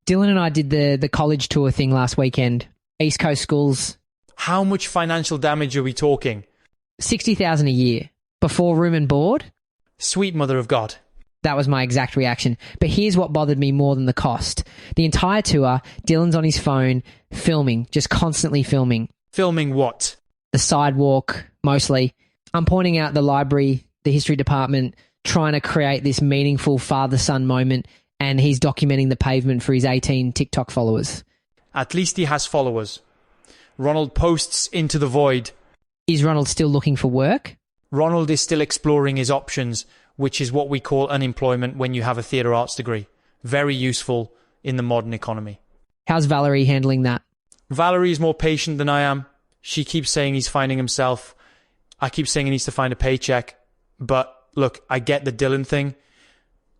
Dylan and I did the college tour thing last weekend. East Coast schools. How much financial damage are we talking? $60,000 a year. Before room and board. Sweet mother of God. That was my exact reaction. But here's what bothered me more than the cost. The entire tour, Dylan's on his phone, filming, just constantly filming. Filming what? The sidewalk, mostly. I'm pointing out the library, the history department, trying to create this meaningful father-son moment, and he's documenting the pavement for his 18 TikTok followers. At least he has followers. Ronald posts into the void. Is Ronald still looking for work? Ronald is still exploring his options, which is what we call unemployment when you have a theatre arts degree. Very useful in the modern economy. How's Valerie handling that? Valerie is more patient than I am. She keeps saying he's finding himself. I keep saying he needs to find a paycheck. But look, I get the Dylan thing.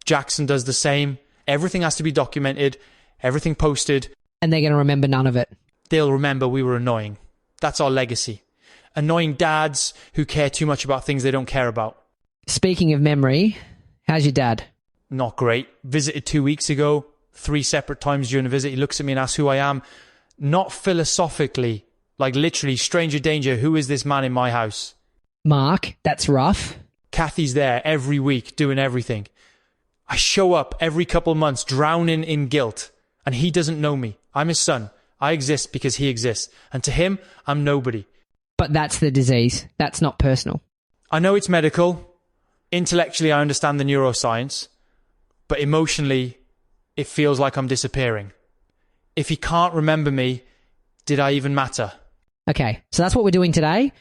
Jackson does the same. Everything has to be documented. Everything posted. And they're going to remember none of it. They'll remember we were annoying. That's our legacy. Annoying dads who care too much about things they don't care about. Speaking of memory, how's your dad? Not great. Visited 2 weeks ago. 3 separate times during the visit. He looks at me and asks who I am. Not philosophically. Like literally, stranger danger. Who is this man in my house? Mark, that's rough. Kathy's there every week doing everything. I show up every couple of months drowning in guilt. And he doesn't know me. I'm his son. I exist because he exists. And to him, I'm nobody. But that's the disease. That's not personal. I know it's medical. Intellectually, I understand the neuroscience. But emotionally, it feels like I'm disappearing. If he can't remember me, did I even matter? Okay, so that's what we're doing today.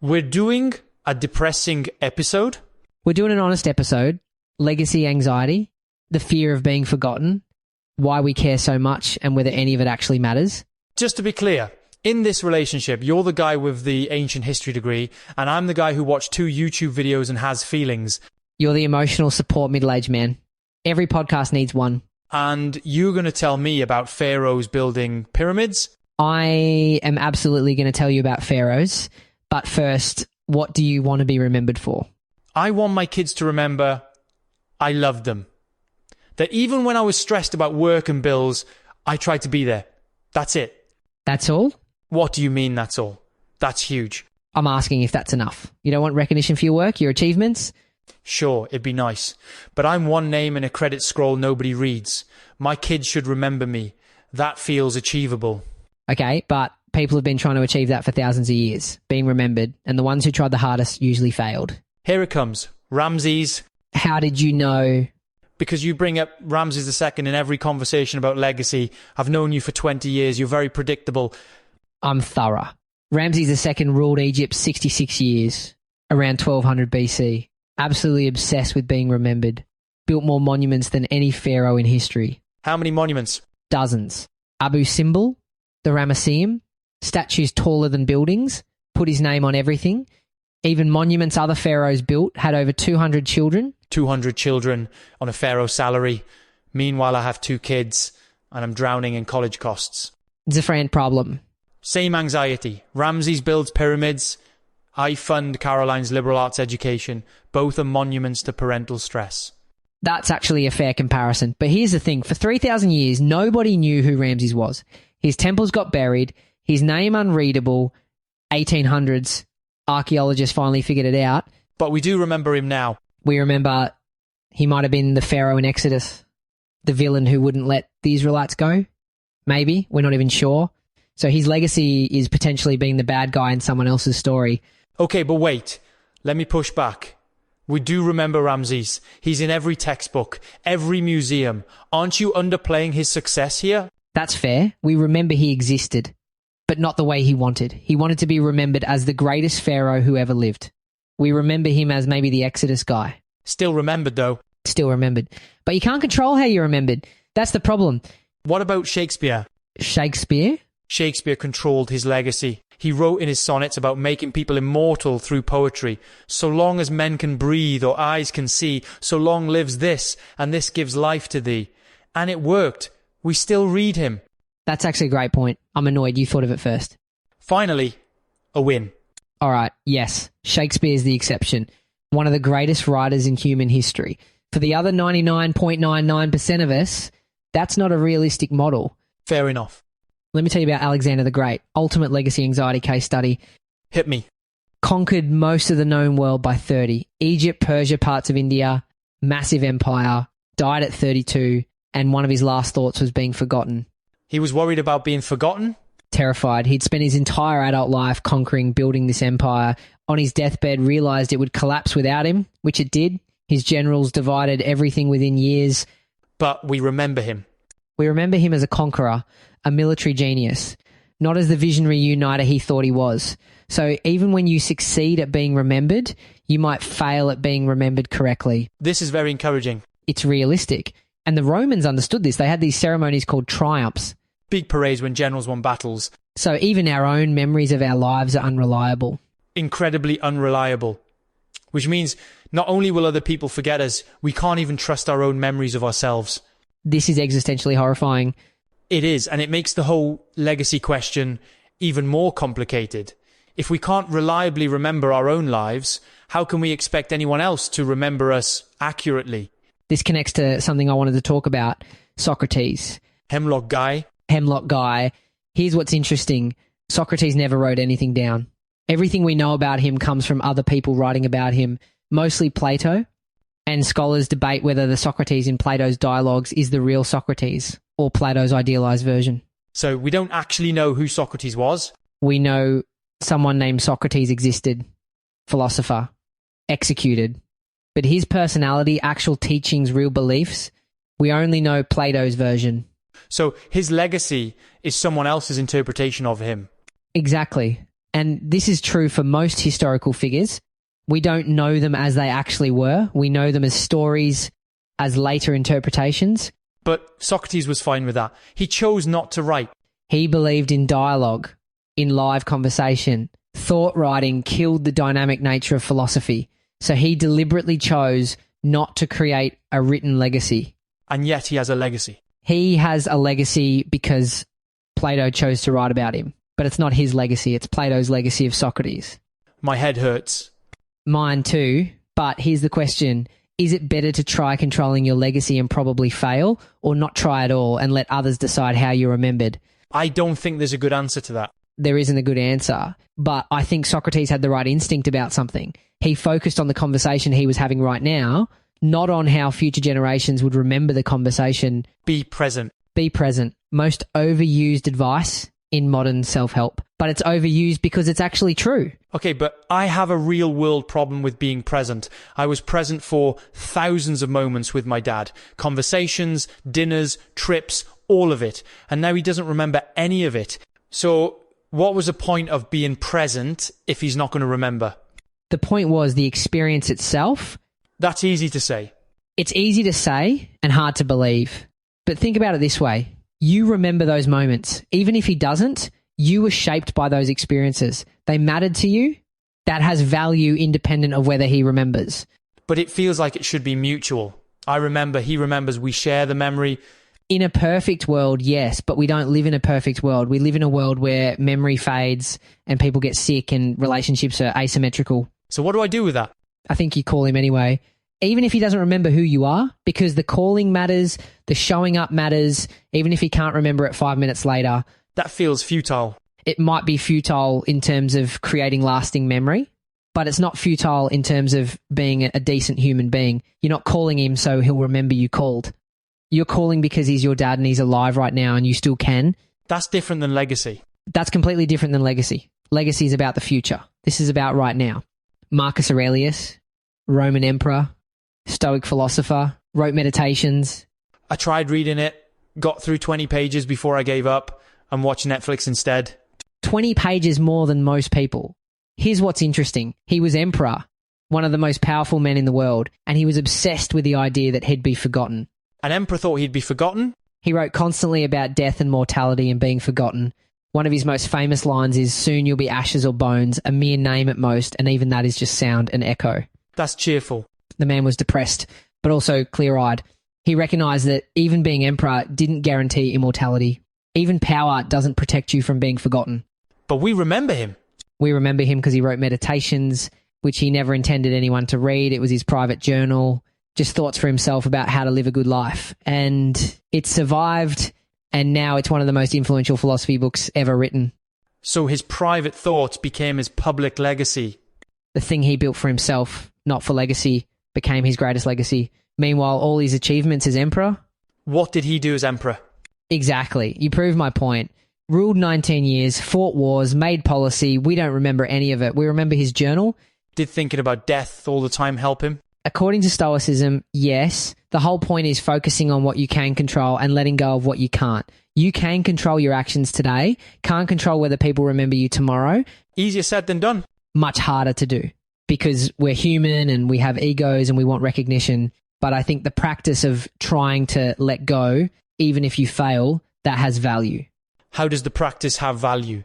We're doing a depressing episode. We're doing an honest episode. Legacy anxiety, the fear of being forgotten, why we care so much, and whether any of it actually matters. Just to be clear, in this relationship, you're the guy with the ancient history degree, and I'm the guy who watched 2 YouTube videos and has feelings. You're the emotional support middle-aged man. Every podcast needs one. And you're going to tell me about pharaohs building pyramids? I am absolutely going to tell you about pharaohs. But first, what do you want to be remembered for? I want my kids to remember I loved them. That even when I was stressed about work and bills, I tried to be there. That's it. That's all? What do you mean that's all? That's huge. I'm asking if that's enough. You don't want recognition for your work, your achievements? Sure, it'd be nice. But I'm one name in a credit scroll nobody reads. My kids should remember me. That feels achievable. Okay, but people have been trying to achieve that for thousands of years, being remembered, and the ones who tried the hardest usually failed. Here it comes. Ramses. How did you know? Because you bring up Ramses II in every conversation about legacy. I've known you for 20 years. You're very predictable. I'm thorough. Ramses II ruled Egypt 66 years, around 1200 BC. Absolutely obsessed with being remembered. Built more monuments than any pharaoh in history. How many monuments? Dozens. Abu Simbel, the Ramesseum, statues taller than buildings, put his name on everything. Even monuments other pharaohs built had over 200 children. 200 children on a pharaoh's salary. Meanwhile, I have 2 kids and I'm drowning in college costs. Different problem. Same anxiety. Ramses builds pyramids. I fund Caroline's liberal arts education. Both are monuments to parental stress. That's actually a fair comparison. But here's the thing. For 3,000 years, nobody knew who Ramses was. His temples got buried. His name unreadable. 1800s. Archaeologists finally figured it out. But we do remember him now. We remember he might have been the pharaoh in Exodus. The villain who wouldn't let the Israelites go. Maybe. We're not even sure. So his legacy is potentially being the bad guy in someone else's story. Okay, but wait. Let me push back. We do remember Ramses. He's in every textbook, every museum. Aren't you underplaying his success here? That's fair. We remember he existed, but not the way he wanted. He wanted to be remembered as the greatest pharaoh who ever lived. We remember him as maybe the Exodus guy. Still remembered, though. Still remembered. But you can't control how you're remembered. That's the problem. What about Shakespeare? Shakespeare? Shakespeare controlled his legacy. He wrote in his sonnets about making people immortal through poetry. So long as men can breathe or eyes can see, so long lives this, and this gives life to thee. And it worked. We still read him. That's actually a great point. I'm annoyed you thought of it first. Finally, a win. All right, yes, Shakespeare's the exception. One of the greatest writers in human history. For the other 99.99% of us, That's not a realistic model. Fair enough. Let me tell you about Alexander the Great, ultimate legacy anxiety case study. Hit me. Conquered most of the known world by 30. Egypt, Persia, parts of India, massive empire, died at 32, and one of his last thoughts was being forgotten. He was worried about being forgotten? Terrified. He'd spent his entire adult life conquering, building this empire. On his deathbed, realised it would collapse without him, which it did. His generals divided everything within years. But we remember him. We remember him as a conqueror, a military genius, not as the visionary uniter he thought he was. So even when you succeed at being remembered, you might fail at being remembered correctly. This is very encouraging. It's realistic. And the Romans understood this. They had these ceremonies called triumphs. Big parades when generals won battles. So even our own memories of our lives are unreliable. Incredibly unreliable. Which means not only will other people forget us, we can't even trust our own memories of ourselves. This is existentially horrifying. It is, and it makes the whole legacy question even more complicated. If we can't reliably remember our own lives, how can we expect anyone else to remember us accurately? This connects to something I wanted to talk about, Socrates. Hemlock guy. Here's what's interesting. Socrates never wrote anything down. Everything we know about him comes from other people writing about him, mostly Plato, and scholars debate whether the Socrates in Plato's dialogues is the real Socrates or Plato's idealized version. So we don't actually know who Socrates was? We know someone named Socrates existed, philosopher, executed. But his personality, actual teachings, real beliefs, we only know Plato's version. So his legacy is someone else's interpretation of him. Exactly. And this is true for most historical figures. We don't know them as they actually were. We know them as stories, as later interpretations. But Socrates was fine with that. He chose not to write. He believed in dialogue, in live conversation. Thought writing killed the dynamic nature of philosophy. So he deliberately chose not to create a written legacy. And yet he has a legacy. He has a legacy because Plato chose to write about him. But it's not his legacy, it's Plato's legacy of Socrates. My head hurts. Mine too, but here's the question. Is it better to try controlling your legacy and probably fail, or not try at all and let others decide how you're remembered? I don't think there's a good answer to that. There isn't a good answer, but I think Socrates had the right instinct about something. He focused on the conversation he was having right now, not on how future generations would remember the conversation. Be present. Be present. Most overused advice in modern self-help, but it's overused because it's actually true. Okay, but I have a real world problem with being present. I was present for thousands of moments with my dad. Conversations, dinners, trips, all of it. And now he doesn't remember any of it. So what was the point of being present if he's not going to remember? The point was the experience itself. That's easy to say. It's easy to say and hard to believe. But think about it this way. You remember those moments. Even if he doesn't, you were shaped by those experiences. They mattered to you. That has value independent of whether he remembers. But it feels like it should be mutual. I remember, he remembers, we share the memory. In a perfect world, yes, but we don't live in a perfect world. We live in a world where memory fades and people get sick and relationships are asymmetrical. So what do I do with that? I think you call him anyway. Even if he doesn't remember who you are, because the calling matters, the showing up matters, even if he can't remember it 5 minutes later. That feels futile. It might be futile in terms of creating lasting memory, but it's not futile in terms of being a decent human being. You're not calling him so he'll remember you called. You're calling because he's your dad and he's alive right now and you still can. That's different than legacy. That's completely different than legacy. Legacy is about the future. This is about right now. Marcus Aurelius, Roman Emperor, Stoic philosopher, wrote Meditations. I tried reading it, got through 20 pages before I gave up and watched Netflix instead. 20 pages more than most people. Here's what's interesting. He was emperor, one of the most powerful men in the world, and he was obsessed with the idea that he'd be forgotten. An emperor thought he'd be forgotten? He wrote constantly about death and mortality and being forgotten. One of his most famous lines is, "Soon you'll be ashes or bones, a mere name at most, and even that is just sound and echo." That's cheerful. The man was depressed, but also clear-eyed. He recognised that even being emperor didn't guarantee immortality. Even power doesn't protect you from being forgotten. But we remember him. We remember him because he wrote Meditations, which he never intended anyone to read. It was his private journal. just thoughts for himself about how to live a good life. And it survived, and now it's one of the most influential philosophy books ever written. So his private thoughts became his public legacy. The thing he built for himself, not for legacy, became his greatest legacy. Meanwhile, all his achievements as emperor... What did he do as emperor? Exactly. You prove my point. Ruled 19 years, fought wars, made policy. We don't remember any of it. We remember his journal. Did thinking about death all the time help him? According to Stoicism, yes. The whole point is focusing on what you can control and letting go of what you can't. You can control your actions today, can't control whether people remember you tomorrow. Easier said than done. Much harder to do because we're human and we have egos and we want recognition. But I think the practice of trying to let go, even if you fail, that has value. How does the practice have value?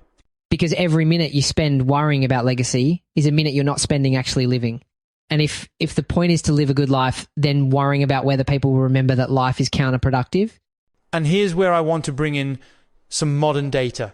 Because every minute you spend worrying about legacy is a minute you're not spending actually living. And if the point is to live a good life, then worrying about whether people will remember that life is counterproductive. And here's where I want to bring in some modern data.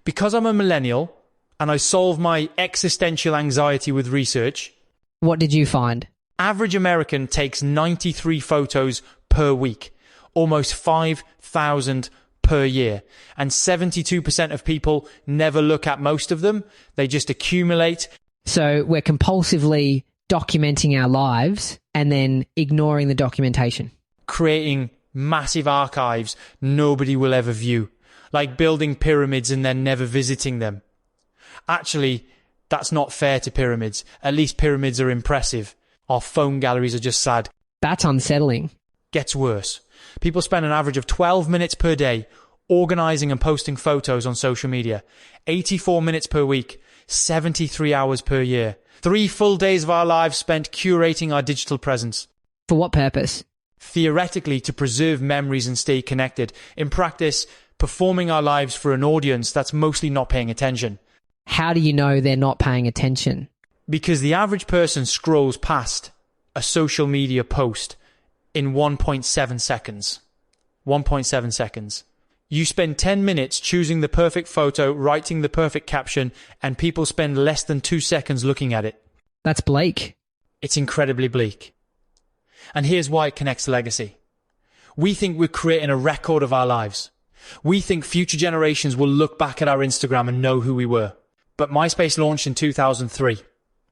Because I'm a millennial and I solve my existential anxiety with research. What did you find? Average American takes 93 photos per week, almost 5,000 per year. And 72% of people never look at most of them. They just accumulate. So we're compulsively documenting our lives and then ignoring the documentation. Creating massive archives nobody will ever view. Like building pyramids and then never visiting them. Actually, that's not fair to pyramids. At least pyramids are impressive. Our phone galleries are just sad. That's unsettling. Gets worse. People spend an average of 12 minutes per day organising and posting photos on social media. 84 minutes per week. 73 hours per year. 3 full days of our lives spent curating our digital presence. For what purpose? Theoretically, to preserve memories and stay connected. In practice, performing our lives for an audience that's mostly not paying attention. How do you know they're not paying attention? Because the average person scrolls past a social media post in 1.7 seconds. 1.7 seconds. You spend 10 minutes choosing the perfect photo, writing the perfect caption, and people spend less than 2 seconds looking at it. That's bleak. It's incredibly bleak. And here's why it connects to legacy. We think we're creating a record of our lives. We think future generations will look back at our Instagram and know who we were. But MySpace launched in 2003.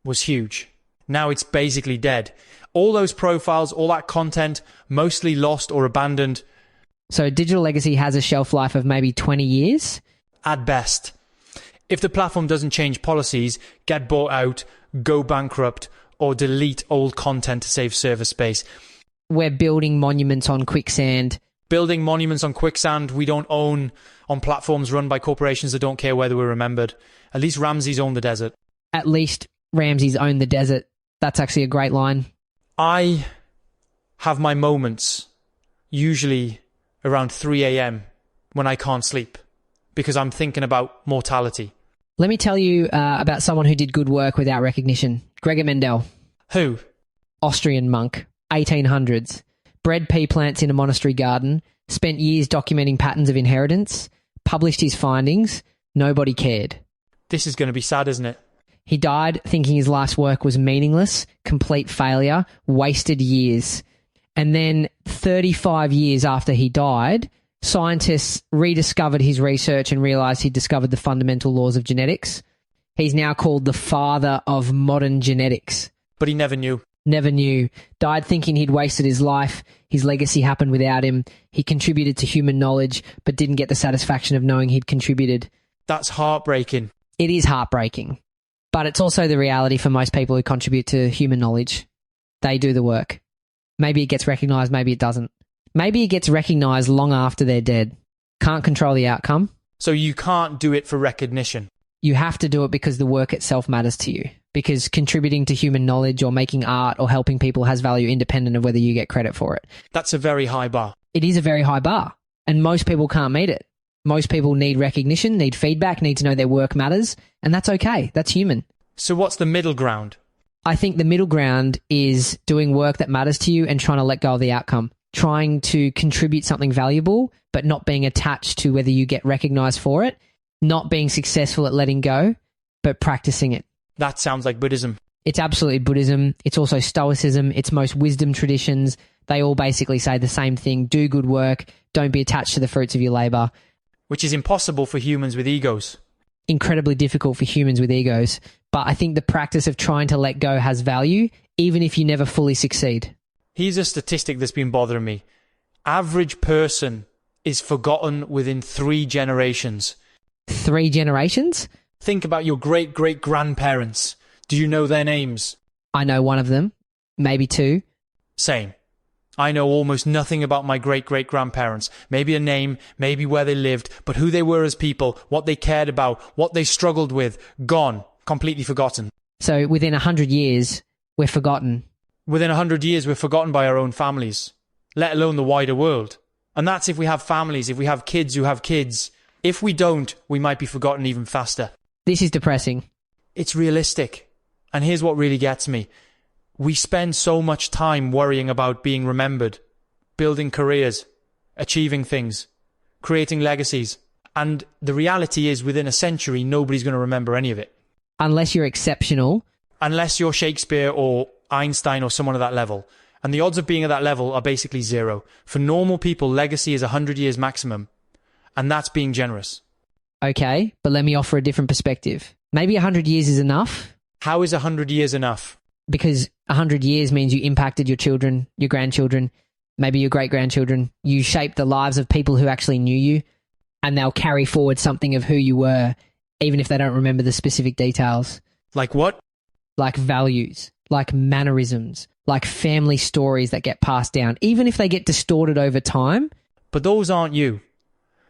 Was huge. Now it's basically dead. All those profiles, all that content, mostly lost or abandoned. So digital legacy has a shelf life of maybe 20 years? At best. If the platform doesn't change policies, get bought out, go bankrupt, or delete old content to save server space. We're building monuments on quicksand. Building monuments on quicksand we don't own on platforms run by corporations that don't care whether we're remembered. At least Ramses owned the desert. At least Ramses owned the desert. That's actually a great line. I have my moments, usually around 3 a.m. when I can't sleep, because I'm thinking about mortality. Let me tell you about someone who did good work without recognition. Gregor Mendel. Who? Austrian monk, 1800s. Bred pea plants in a monastery garden, spent years documenting patterns of inheritance, published his findings, nobody cared. This is going to be sad, isn't it? He died thinking his life's work was meaningless, complete failure, wasted years. And then 35 years after he died, scientists rediscovered his research and realised he'd discovered the fundamental laws of genetics. He's now called the father of modern genetics. But he never knew. Never knew. Died thinking he'd wasted his life. His legacy happened without him. He contributed to human knowledge, but didn't get the satisfaction of knowing he'd contributed. That's heartbreaking. It is heartbreaking. But it's also the reality for most people who contribute to human knowledge. They do the work. Maybe it gets recognised, maybe it doesn't. Maybe it gets recognised long after they're dead. Can't control the outcome. So you can't do it for recognition. You have to do it because the work itself matters to you. Because contributing to human knowledge or making art or helping people has value independent of whether you get credit for it. That's a very high bar. It is a very high bar. And most people can't meet it. Most people need recognition, need feedback, need to know their work matters. And that's okay. That's human. So what's the middle ground? I think the middle ground is doing work that matters to you and trying to let go of the outcome. Trying to contribute something valuable, but not being attached to whether you get recognized for it. Not being successful at letting go, but practicing it. That sounds like Buddhism. It's absolutely Buddhism. It's also Stoicism. It's most wisdom traditions. They all basically say the same thing. Do good work. Don't be attached to the fruits of your labor. Which is impossible for humans with egos. Incredibly difficult for humans with egos. But I think the practice of trying to let go has value, even if you never fully succeed. Here's a statistic that's been bothering me. Average person is forgotten within 3 generations. 3 generations? Think about your great-great-grandparents. Do you know their names? I know one of them. Maybe 2. Same. I know almost nothing about my great-great-grandparents. Maybe a name, maybe where they lived, but who they were as people, what they cared about, what they struggled with, gone, completely forgotten. So within 100 years, we're forgotten. Within 100 years, we're forgotten by our own families, let alone the wider world. And that's if we have families, if we have kids who have kids. If we don't, we might be forgotten even faster. This is depressing. It's realistic. And here's what really gets me. We spend so much time worrying about being remembered, building careers, achieving things, creating legacies. And the reality is within a century, nobody's going to remember any of it. Unless you're exceptional. Unless you're Shakespeare or Einstein or someone at that level. And the odds of being at that level are basically 0. For normal people, legacy is 100 years maximum. And that's being generous. Okay, but let me offer a different perspective. Maybe 100 years is enough. How is 100 years enough? Because 100 years means you impacted your children, your grandchildren, maybe your great-grandchildren. You shaped the lives of people who actually knew you, and they'll carry forward something of who you were, even if they don't remember the specific details. Like what? Like values, like mannerisms, like family stories that get passed down, even if they get distorted over time. But those aren't you.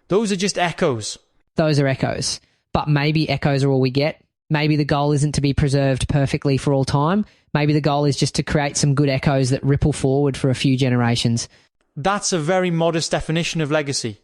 Those are just echoes. Those are echoes. But maybe echoes are all we get. Maybe the goal isn't to be preserved perfectly for all time. Maybe the goal is just to create some good echoes that ripple forward for a few generations. That's a very modest definition of legacy.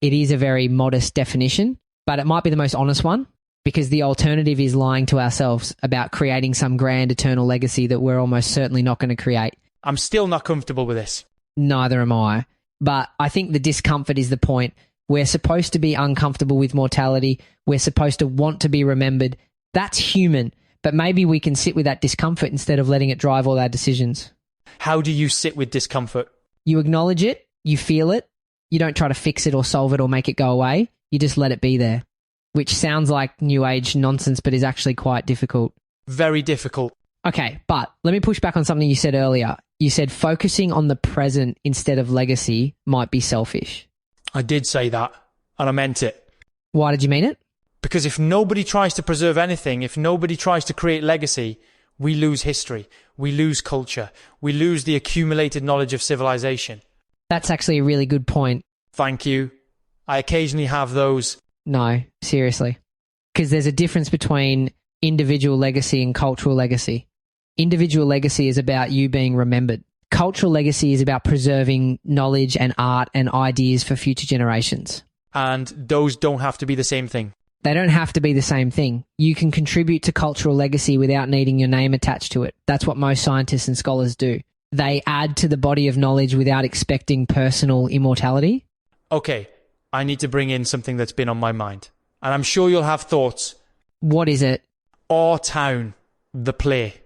It is a very modest definition, but it might be the most honest one, because the alternative is lying to ourselves about creating some grand eternal legacy that we're almost certainly not going to create. I'm still not comfortable with this. Neither am I. But I think the discomfort is the point. We're supposed to be uncomfortable with mortality. We're supposed to want to be remembered. That's human, but maybe we can sit with that discomfort instead of letting it drive all our decisions. How do you sit with discomfort? You acknowledge it, you feel it, you don't try to fix it or solve it or make it go away, you just let it be there, which sounds like new age nonsense but is actually quite difficult. Very difficult. Okay, but let me push back on something you said earlier. You said focusing on the present instead of legacy might be selfish. I did say that, and I meant it. Why did you mean it? Because if nobody tries to preserve anything, if nobody tries to create legacy, we lose history, we lose culture, we lose the accumulated knowledge of civilization. That's actually a really good point. Thank you. I occasionally have those. No, seriously. Because there's a difference between individual legacy and cultural legacy. Individual legacy is about you being remembered. Cultural legacy is about preserving knowledge and art and ideas for future generations. And those don't have to be the same thing. They don't have to be the same thing. You can contribute to cultural legacy without needing your name attached to it. That's what most scientists and scholars do. They add to the body of knowledge without expecting personal immortality. Okay, I need to bring in something that's been on my mind. And I'm sure you'll have thoughts. What is it? Our Town, the play.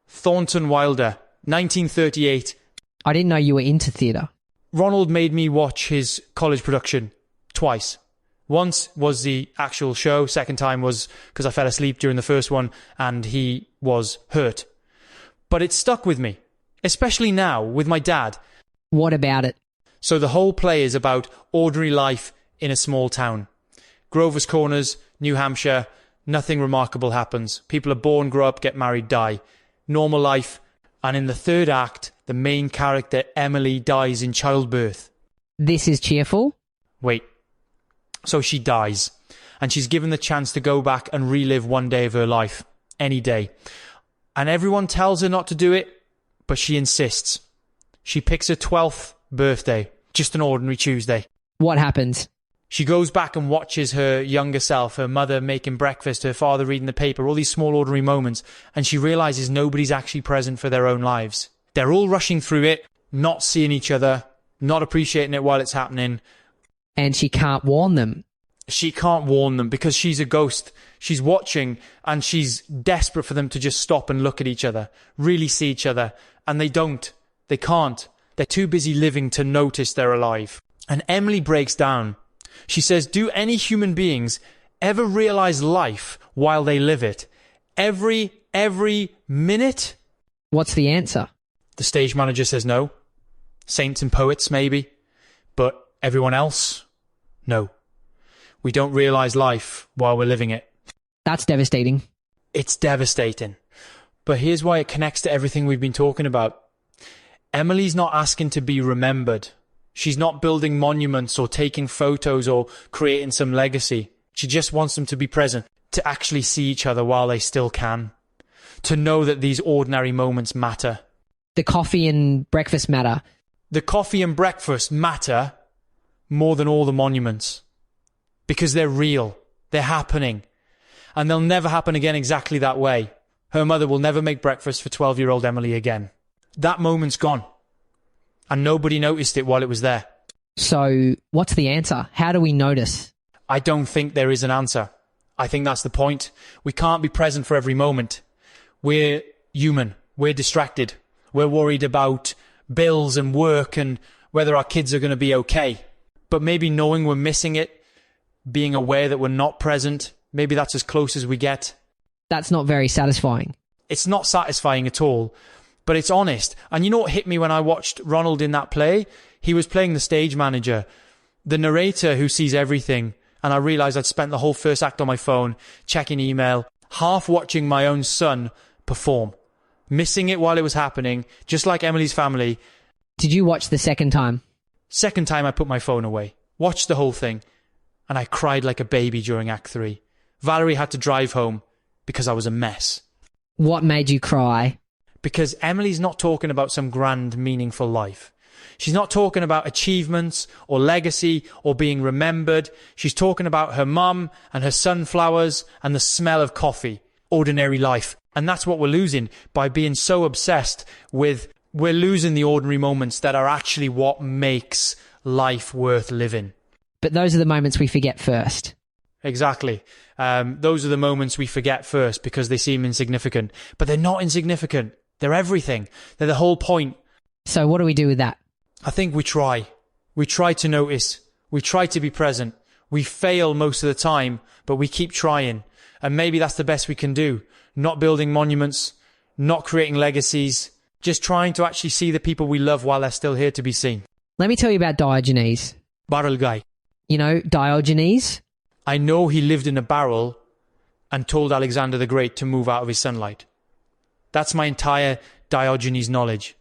Thornton Wilder, 1938. I didn't know you were into theatre. Ronald made me watch his college production twice. Once was the actual show, second time was because I fell asleep during the first one and he was hurt. But it stuck with me, especially now with my dad. What about it? So the whole play is about ordinary life in a small town. Grover's Corners, New Hampshire, nothing remarkable happens. People are born, grow up, get married, die. Normal life. And in the third act, the main character, Emily, dies in childbirth. This is cheerful? Wait. So she dies, and she's given the chance to go back and relive one day of her life, any day. And everyone tells her not to do it, but she insists. She picks her 12th birthday, just an ordinary Tuesday. What happens? She goes back and watches her younger self, her mother making breakfast, her father reading the paper, all these small ordinary moments, and she realises nobody's actually present for their own lives. They're all rushing through it, not seeing each other, not appreciating it while it's happening. And she can't warn them. She can't warn them because she's a ghost. She's watching and she's desperate for them to just stop and look at each other, really see each other. And they don't. They can't. They're too busy living to notice they're alive. And Emily breaks down. She says, do any human beings ever realize life while they live it? Every minute? What's the answer? The stage manager says no. Saints and poets, maybe. But everyone else? No. We don't realize life while we're living it. That's devastating. It's devastating. But here's why it connects to everything we've been talking about. Emily's not asking to be remembered. She's not building monuments or taking photos or creating some legacy. She just wants them to be present, to actually see each other while they still can, to know that these ordinary moments matter. The coffee and breakfast matter. The coffee and breakfast matter more than all the monuments. Because they're real, they're happening, and they'll never happen again exactly that way. Her mother will never make breakfast for 12-year-old Emily again. That moment's gone, and nobody noticed it while it was there. So what's the answer? How do we notice? I don't think there is an answer. I think that's the point. We can't be present for every moment. We're human. We're distracted. We're worried about bills and work and whether our kids are going to be okay. But maybe knowing we're missing it, being aware that we're not present, maybe that's as close as we get. That's not very satisfying. It's not satisfying at all, but it's honest. And you know what hit me when I watched Ronald in that play? He was playing the stage manager, the narrator who sees everything. And I realised I'd spent the whole first act on my phone, checking email, half watching my own son perform, missing it while it was happening, just like Emily's family. Did you watch the second time? Second time I put my phone away, watched the whole thing. And I cried like a baby during Act 3. Valerie had to drive home because I was a mess. What made you cry? Because Emily's not talking about some grand, meaningful life. She's not talking about achievements or legacy or being remembered. She's talking about her mum and her sunflowers and the smell of coffee. Ordinary life. And that's what we're losing by being so obsessed with. We're losing the ordinary moments that are actually what makes life worth living. But those are the moments we forget first. Exactly. Those are the moments we forget first because they seem insignificant. But they're not insignificant. They're everything. They're the whole point. So what do we do with that? I think we try. We try to notice. We try to be present. We fail most of the time, but we keep trying. And maybe that's the best we can do. Not building monuments, not creating legacies, just trying to actually see the people we love while they're still here to be seen. Let me tell you about Diogenes. Barrel guy. You know, Diogenes? I know he lived in a barrel and told Alexander the Great to move out of his sunlight. That's my entire Diogenes knowledge.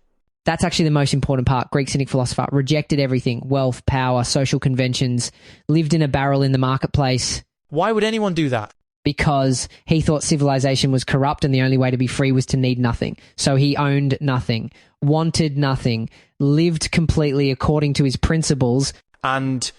That's actually the most important part. Greek cynic philosopher rejected everything, wealth, power, social conventions, lived in a barrel in the marketplace. Why would anyone do that? Because he thought civilization was corrupt and the only way to be free was to need nothing. So he owned nothing, wanted nothing, lived completely according to his principles. And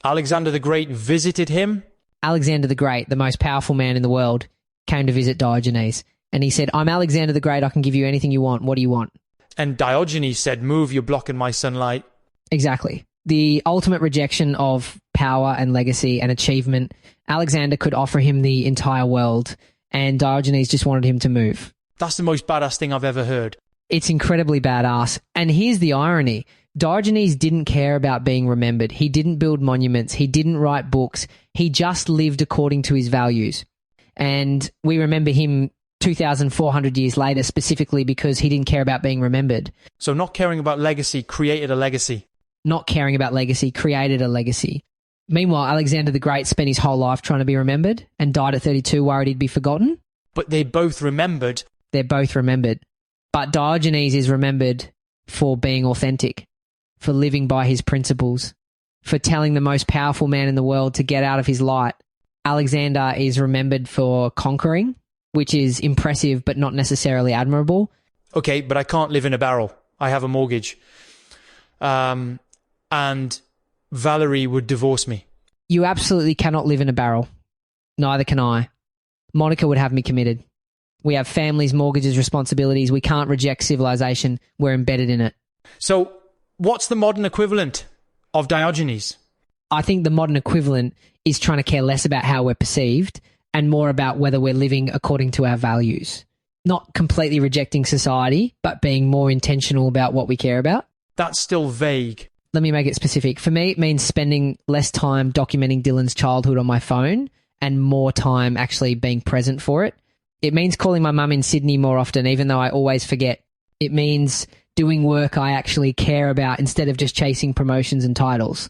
Alexander the Great visited him? Alexander the Great, the most powerful man in the world, came to visit Diogenes. And he said, I'm Alexander the Great, I can give you anything you want. What do you want? And Diogenes said, move, you're blocking my sunlight. Exactly. The ultimate rejection of power and legacy and achievement. Alexander could offer him the entire world, and Diogenes just wanted him to move. That's the most badass thing I've ever heard. It's incredibly badass. And here's the irony. Diogenes didn't care about being remembered. He didn't build monuments. He didn't write books. He just lived according to his values. And we remember him 2,400 years later specifically because he didn't care about being remembered. So not caring about legacy created a legacy. Not caring about legacy created a legacy. Meanwhile, Alexander the Great spent his whole life trying to be remembered and died at 32 worried he'd be forgotten. But they both remembered. They're both remembered. But Diogenes is remembered for being authentic, for living by his principles, for telling the most powerful man in the world to get out of his light. Alexander is remembered for conquering, which is impressive but not necessarily admirable. Okay, but I can't live in a barrel. I have a mortgage. And Valerie would divorce me. You absolutely cannot live in a barrel. Neither can I. Monica would have me committed. We have families, mortgages, responsibilities. We can't reject civilization. We're embedded in it. So what's the modern equivalent of Diogenes? I think the modern equivalent is trying to care less about how we're perceived and more about whether we're living according to our values. Not completely rejecting society, but being more intentional about what we care about. That's still vague. Let me make it specific. For me, it means spending less time documenting Dylan's childhood on my phone and more time actually being present for it. It means calling my mum in Sydney more often, even though I always forget. It means doing work I actually care about instead of just chasing promotions and titles.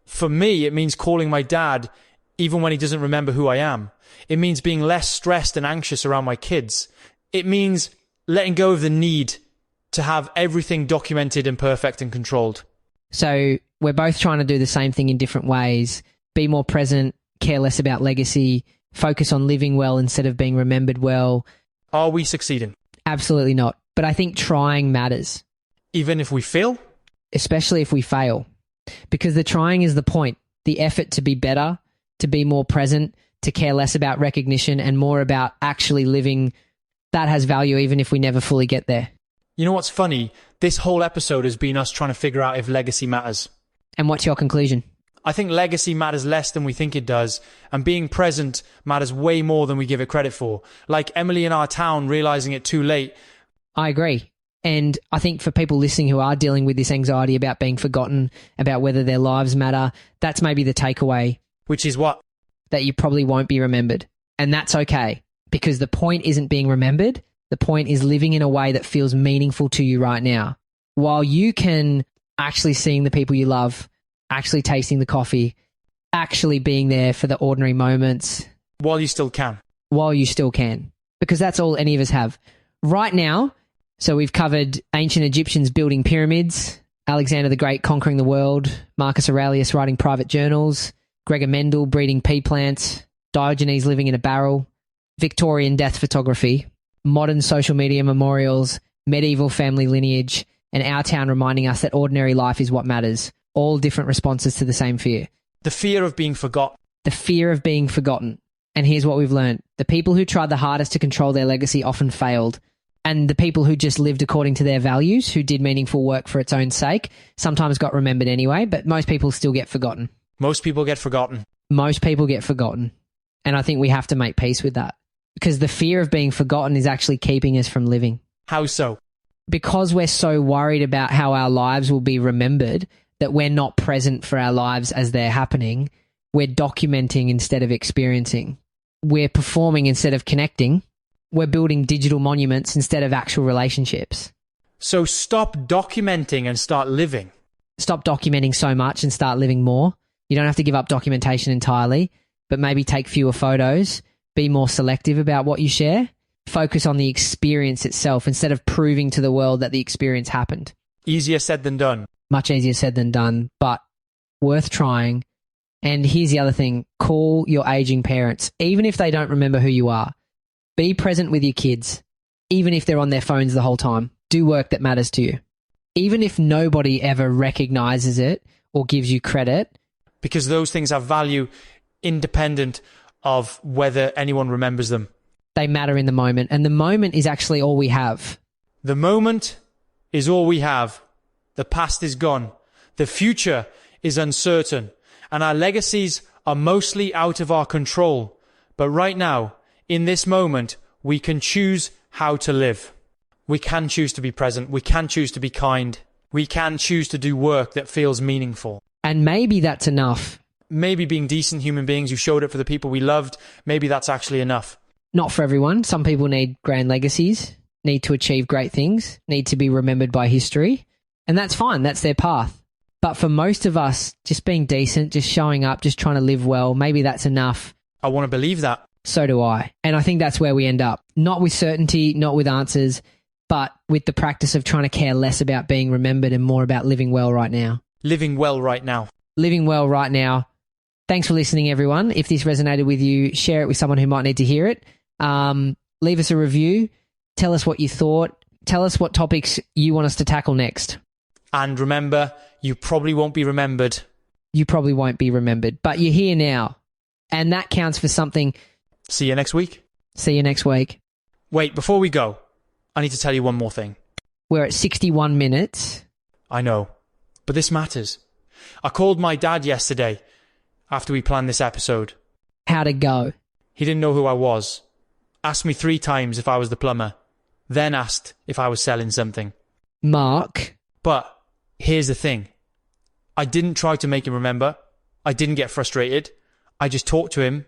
For me, it means calling my dad even when he doesn't remember who I am. It means being less stressed and anxious around my kids. It means letting go of the need to have everything documented and perfect and controlled. So we're both trying to do the same thing in different ways. Be more present, care less about legacy, focus on living well instead of being remembered well. Are we succeeding? Absolutely not. But I think trying matters. Even if we fail? Especially if we fail. Because the trying is the point. The effort to be better, to be more present, to care less about recognition and more about actually living, that has value even if we never fully get there. You know what's funny? This whole episode has been us trying to figure out if legacy matters. And what's your conclusion? I think legacy matters less than we think it does, and being present matters way more than we give it credit for. Like Emily in our town realizing it too late. I agree. And I think for people listening who are dealing with this anxiety about being forgotten, about whether their lives matter, that's maybe the takeaway. Which is what? That you probably won't be remembered. And that's okay, because the point isn't being remembered. The point is living in a way that feels meaningful to you right now. While you can actually seeing the people you love, actually tasting the coffee, actually being there for the ordinary moments. While you still can. While you still can. Because that's all any of us have. Right now, so we've covered ancient Egyptians building pyramids, Alexander the Great conquering the world, Marcus Aurelius writing private journals, Gregor Mendel breeding pea plants, Diogenes living in a barrel, Victorian death photography, modern social media memorials, medieval family lineage, and our town reminding us that ordinary life is what matters. All different responses to the same fear. The fear of being forgotten. The fear of being forgotten. And here's what we've learned. The people who tried the hardest to control their legacy often failed. And the people who just lived according to their values, who did meaningful work for its own sake, sometimes got remembered anyway, but most people still get forgotten. Most people get forgotten. Most people get forgotten. And I think we have to make peace with that. Because the fear of being forgotten is actually keeping us from living. How so? Because we're so worried about how our lives will be remembered that we're not present for our lives as they're happening. We're documenting instead of experiencing. We're performing instead of connecting. We're building digital monuments instead of actual relationships. So stop documenting and start living. Stop documenting so much and start living more. You don't have to give up documentation entirely, but maybe take fewer photos. Be more selective about what you share. Focus on the experience itself instead of proving to the world that the experience happened. Easier said than done. Much easier said than done, but worth trying. And here's the other thing. Call your aging parents, even if they don't remember who you are. Be present with your kids, even if they're on their phones the whole time. Do work that matters to you. Even if nobody ever recognizes it or gives you credit. Because those things have value independent of whether anyone remembers them. They matter in the moment, and the moment is actually all we have. The moment is all we have. The past is gone. The future is uncertain, and our legacies are mostly out of our control. But right now, in this moment, we can choose how to live. We can choose to be present. We can choose to be kind. We can choose to do work that feels meaningful. And maybe that's enough. Maybe being decent human beings who showed up for the people we loved, maybe that's actually enough. Not for everyone. Some people need grand legacies, need to achieve great things, need to be remembered by history. And that's fine. That's their path. But for most of us, just being decent, just showing up, just trying to live well, maybe that's enough. I want to believe that. So do I. And I think that's where we end up. Not with certainty, not with answers, but with the practice of trying to care less about being remembered and more about living well right now. Living well right now. Living well right now. Thanks for listening, everyone. If this resonated with you, share it with someone who might need to hear it. Leave us a review. Tell us what you thought. Tell us what topics you want us to tackle next. And remember, you probably won't be remembered. You probably won't be remembered, but you're here now. And that counts for something. See you next week. See you next week. Wait, before we go, I need to tell you one more thing. We're at 61 minutes. I know, but this matters. I called my dad yesterday after we planned this episode. How'd it go? He didn't know who I was. Asked me 3 times if I was the plumber. Then asked if I was selling something. Mark. But here's the thing. I didn't try to make him remember. I didn't get frustrated. I just talked to him,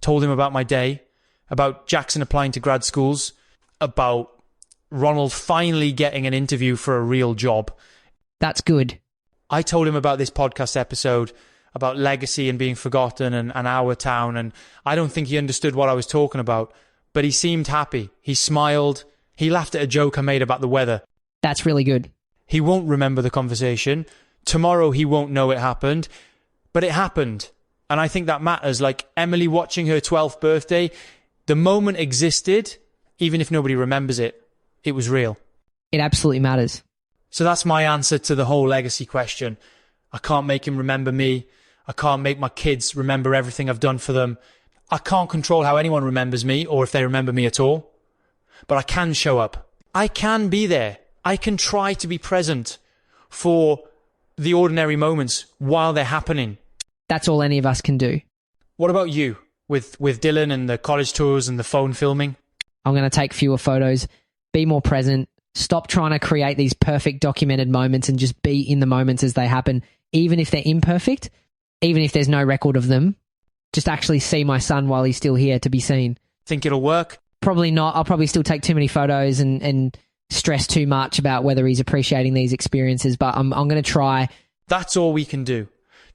told him about my day, about Jackson applying to grad schools, about Ronald finally getting an interview for a real job. That's good. I told him about this podcast episode, about legacy and being forgotten and our town, and I don't think he understood what I was talking about, but he seemed happy. He smiled. He laughed at a joke I made about the weather. That's really good. He won't remember the conversation. Tomorrow he won't know it happened, but it happened. And I think that matters. Like Emily watching her 12th birthday, the moment existed, even if nobody remembers it. It was real. It absolutely matters. So that's my answer to the whole legacy question. I can't make him remember me. I can't make my kids remember everything I've done for them. I can't control how anyone remembers me or if they remember me at all. But I can show up. I can be there. I can try to be present for the ordinary moments while they're happening. That's all any of us can do. What about you with Dylan and the college tours and the phone filming? I'm going to take fewer photos, be more present, stop trying to create these perfect documented moments and just be in the moments as they happen, even if they're imperfect, even if there's no record of them. Just actually see my son while he's still here to be seen. Think it'll work? Probably not. I'll probably still take too many photos and stress too much about whether he's appreciating these experiences, but I'm going to try. That's all we can do.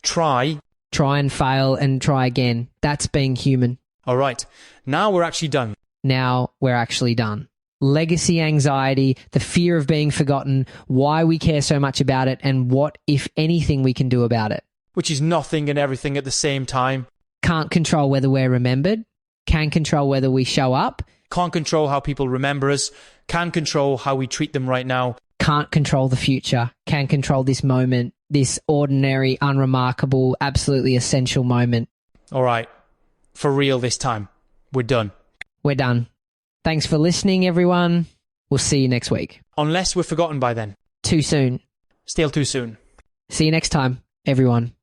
Try and fail and try again. That's being human. All right. Now we're actually done. Legacy anxiety, the fear of being forgotten, why we care so much about it, and what, if anything, we can do about it. Which is nothing and everything at the same time. Can't control whether we're remembered. Can control whether we show up. Can't control how people remember us. Can control how we treat them right now. Can't control the future. Can control this moment, this ordinary, unremarkable, absolutely essential moment. All right. For real this time. We're done. Thanks for listening, everyone. We'll see you next week. Unless we're forgotten by then. Too soon. Still too soon. See you next time, everyone.